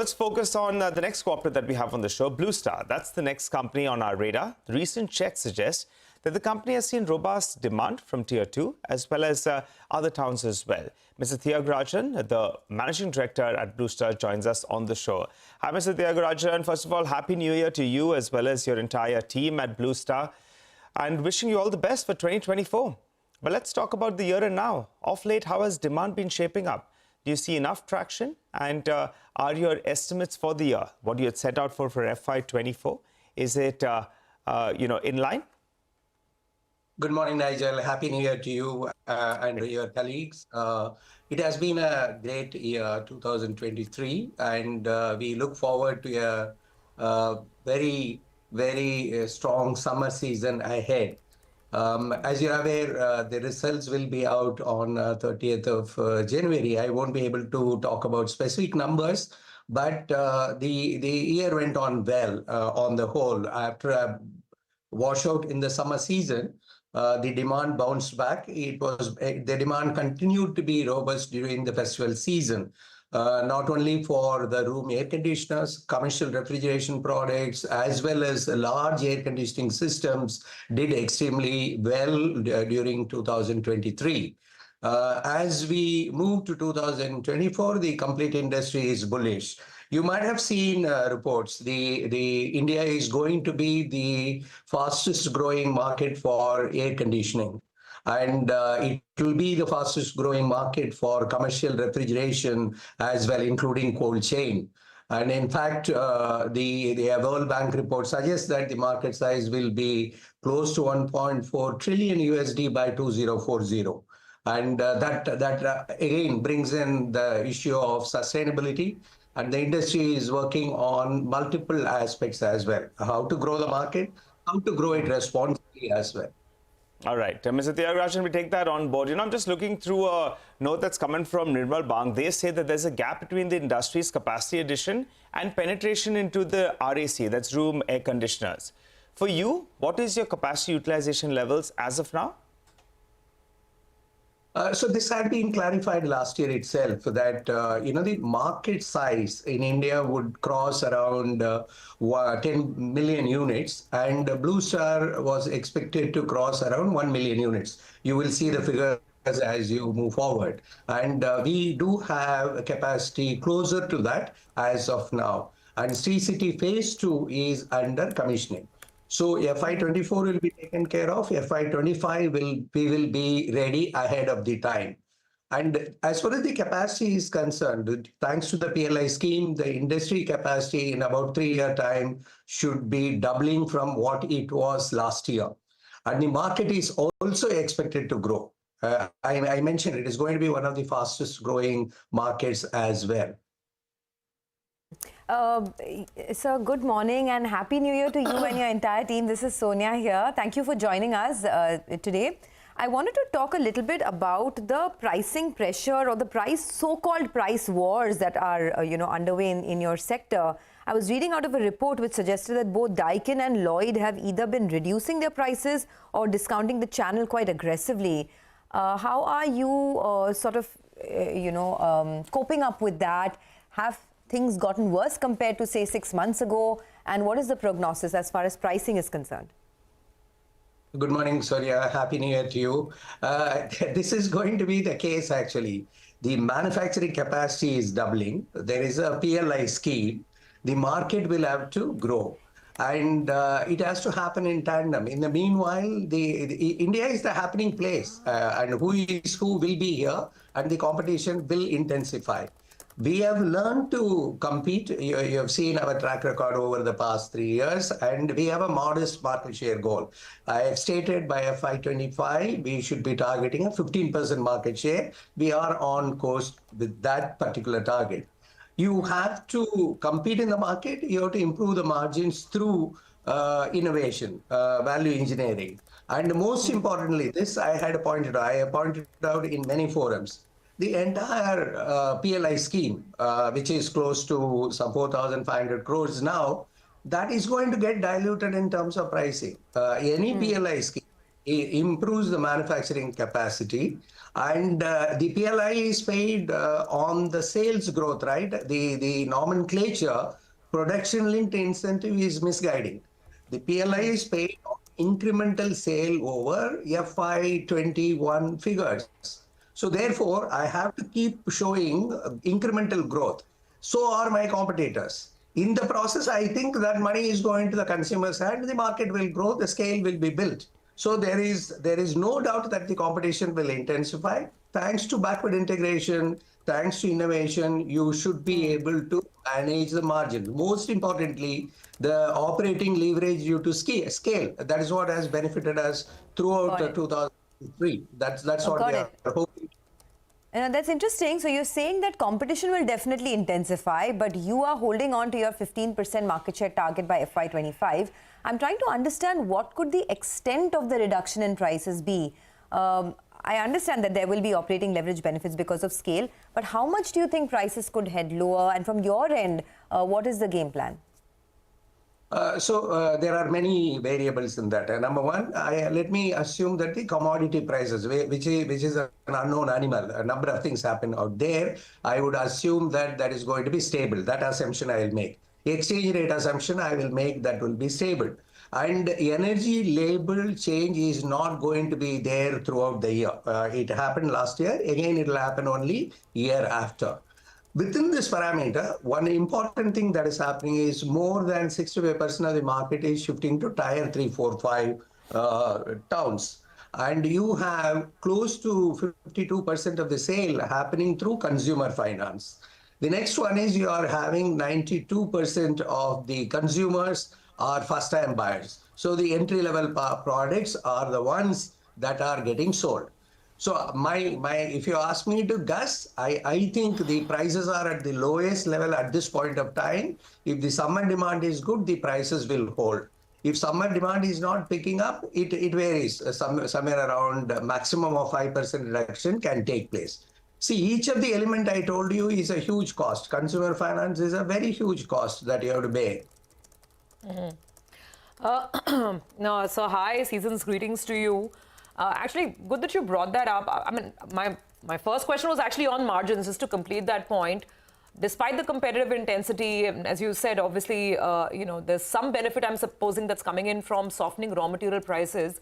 let's focus on the next corporate that we have on the show, Blue Star. That's the next company on our radar. The recent check suggests that the company has seen robust demand from Tier 2 as well as other towns as well. Mr. Thiagarajan, the Managing Director at Blue Star, joins us on the show. Hi, Mr. Thiagarajan. First of all, Happy New Year to you as well as your entire team at Blue Star, and wishing you all the best for 2024. But let's talk about the year and now. Of late, how has demand been shaping up? Do you see enough traction? And are your estimates for the year, what you had set out for FY24, is it, in line? Good morning, Nigel. Happy New Year to you and your colleagues. It has been a great year, 2023, and we look forward to a very, very strong summer season ahead. As you're aware, the results will be out on 30th of January. I won't be able to talk about specific numbers, but the year went on well on the whole. After a washout in the summer season, the demand bounced back. The demand continued to be robust during the festival season. Not only for the room air conditioners, commercial refrigeration products, as well as large air conditioning systems did extremely well during 2023. As we move to 2024, the complete industry is bullish. You might have seen reports. The India is going to be the fastest growing market for air conditioning. And it will be the fastest growing market for commercial refrigeration as well, including cold chain. And in fact, the World Bank report suggests that the market size will be close to 1.4 trillion USD by 2040. And that again brings in the issue of sustainability. And the industry is working on multiple aspects as well. How to grow the market, how to grow it responsibly as well. All right. Mr. Thiagarajan, we take that on board. I'm just looking through a note that's coming from Nirmal Bang. They say that there's a gap between the industry's capacity addition and penetration into the RAC, that's room air conditioners. For you, what is your capacity utilization levels as of now? So this had been clarified last year itself that, the market size in India would cross around 10 million units, and Blue Star was expected to cross around 1 million units. You will see the figures as you move forward. And we do have a capacity closer to that as of now. And Sri City Phase 2 is under commissioning. So FY24 will be taken care of. FY25 we will be ready ahead of the time. And as far as the capacity is concerned, thanks to the PLI scheme, the industry capacity in about 3-year time should be doubling from what it was last year. And the market is also expected to grow. I mentioned it is going to be one of the fastest growing markets as well. Sir, good morning and Happy New Year to you and your entire team. This is Sonia here. Thank you for joining us today. I wanted to talk a little bit about the pricing pressure or the so-called price wars that are, underway in your sector. I was reading out of a report which suggested that both Daikin and Lloyd have either been reducing their prices or discounting the channel quite aggressively. How are you coping up with that? Have things gotten worse compared to, say, 6 months ago? And what is the prognosis as far as pricing is concerned? Good morning, Sonia. Happy New Year to you. This is going to be the case, actually. The manufacturing capacity is doubling. There is a PLI scheme. The market will have to grow. And it has to happen in tandem. In the meanwhile, India is the happening place. And who will be here, and the competition will intensify. We have learned to compete. You have seen our track record over the past 3 years, and we have a modest market share goal. I have stated by FY25, we should be targeting a 15% market share. We are on course with that particular target. You have to compete in the market. You have to improve the margins through innovation, value engineering. And most importantly, this I have pointed out in many forums. The entire PLI scheme, which is close to some 4,500 crores now, that is going to get diluted in terms of pricing. Any PLI scheme improves the manufacturing capacity, and the PLI is paid on the sales growth, right? The nomenclature, production-linked incentive, is misguiding. The PLI is paid on incremental sale over FY21 figures. So therefore, I have to keep showing incremental growth. So are my competitors. In the process, I think that money is going to the consumer's hand, the market will grow, the scale will be built. So there is no doubt that the competition will intensify. Thanks to backward integration, thanks to innovation, you should be able to manage the margin. Most importantly, the operating leverage due to scale. That is what has benefited us throughout 2003. That's what we are hoping. That's interesting. So you're saying that competition will definitely intensify, but you are holding on to your 15% market share target by FY25. I'm trying to understand what could the extent of the reduction in prices be. I understand that there will be operating leverage benefits because of scale, but how much do you think prices could head lower? And from your end, what is the game plan? So there are many variables in that. Number one, let me assume that the commodity prices, which is an unknown animal, a number of things happen out there. I would assume that that is going to be stable. That assumption I will make. Exchange rate assumption I will make that will be stable. And energy label change is not going to be there throughout the year. It happened last year. Again, it will happen only year after. Within this parameter, one important thing that is happening is more than 65% of the market is shifting to tier 3, 4, 5 towns. And you have close to 52% of the sale happening through consumer finance. The next one is you are having 92% of the consumers are first-time buyers. So the entry-level products are the ones that are getting sold. So if you ask me to guess, I think the prices are at the lowest level at this point of time. If the summer demand is good, the prices will hold. If summer demand is not picking up, it varies. Somewhere around maximum of 5% reduction can take place. See, each of the element I told you is a huge cost. Consumer finance is a very huge cost that you have to bear. No, so hi, season's greetings to you. Actually, good that you brought that up. I mean, my first question was actually on margins, just to complete that point. Despite the competitive intensity, as you said, obviously, there's some benefit, I'm supposing, that's coming in from softening raw material prices.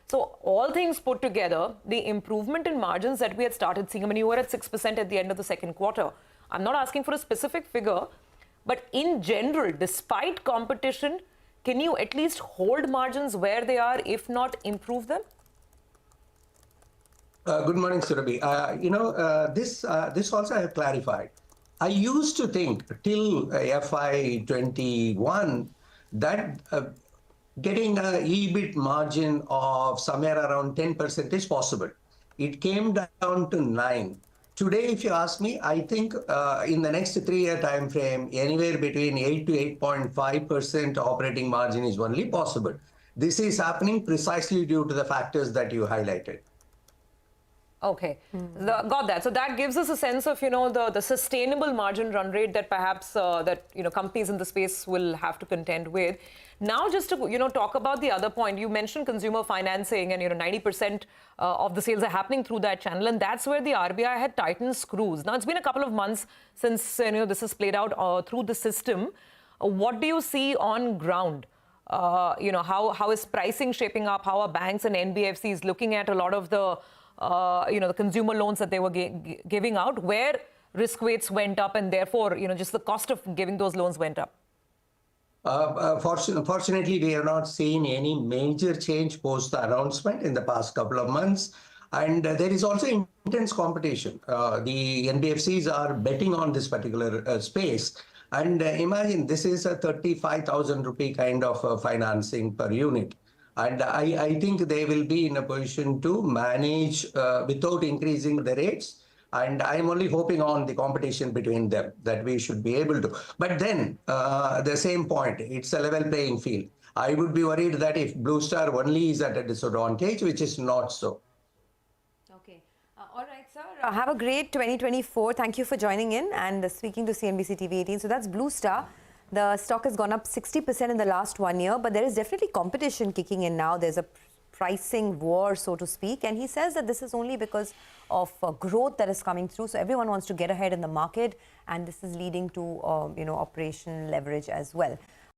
So all things put together, the improvement in margins that we had started seeing, I mean, you were at 6% at the end of the second quarter. I'm not asking for a specific figure, but in general, despite competition, can you at least hold margins where they are, if not improve them? Good morning, Surabhi. This also I have clarified. I used to think till FY21 that getting an EBIT margin of somewhere around 10% is possible. It came down to 9%. Today, if you ask me, I think in the next 3-year time frame, anywhere between 8 to 8.5% operating margin is only possible. This is happening precisely due to the factors that you highlighted. Okay, got that. So that gives us a sense of, the sustainable margin run rate that perhaps companies in the space will have to contend with. Now, just to talk about the other point, you mentioned consumer financing, and 90% of the sales are happening through that channel, and that's where the RBI had tightened screws. Now, it's been a couple of months since this has played out through the system. What do you see on ground? How is pricing shaping up? How are banks and NBFCs looking at a lot of the the consumer loans that they were giving out, where risk weights went up, and therefore, just the cost of giving those loans went up? Fortunately, we have not seen any major change post the announcement in the past couple of months. And there is also intense competition. The NBFCs are betting on this particular space. And imagine this is a 35,000 rupee kind of financing per unit. And I think they will be in a position to manage without increasing the rates. And I'm only hoping on the competition between them that we should be able to. But then the same point, it's a level playing field. I would be worried that if Blue Star only is at a disadvantage, which is not so. Okay. All right, sir. Have a great 2024. Thank you for joining in and speaking to CNBC-TV18. So that's Blue Star. The stock has gone up 60% in the last 1 year, but there is definitely competition kicking in now. There's a pricing war, so to speak. And he says that this is only because of growth that is coming through. So everyone wants to get ahead in the market, and this is leading to, operational leverage as well.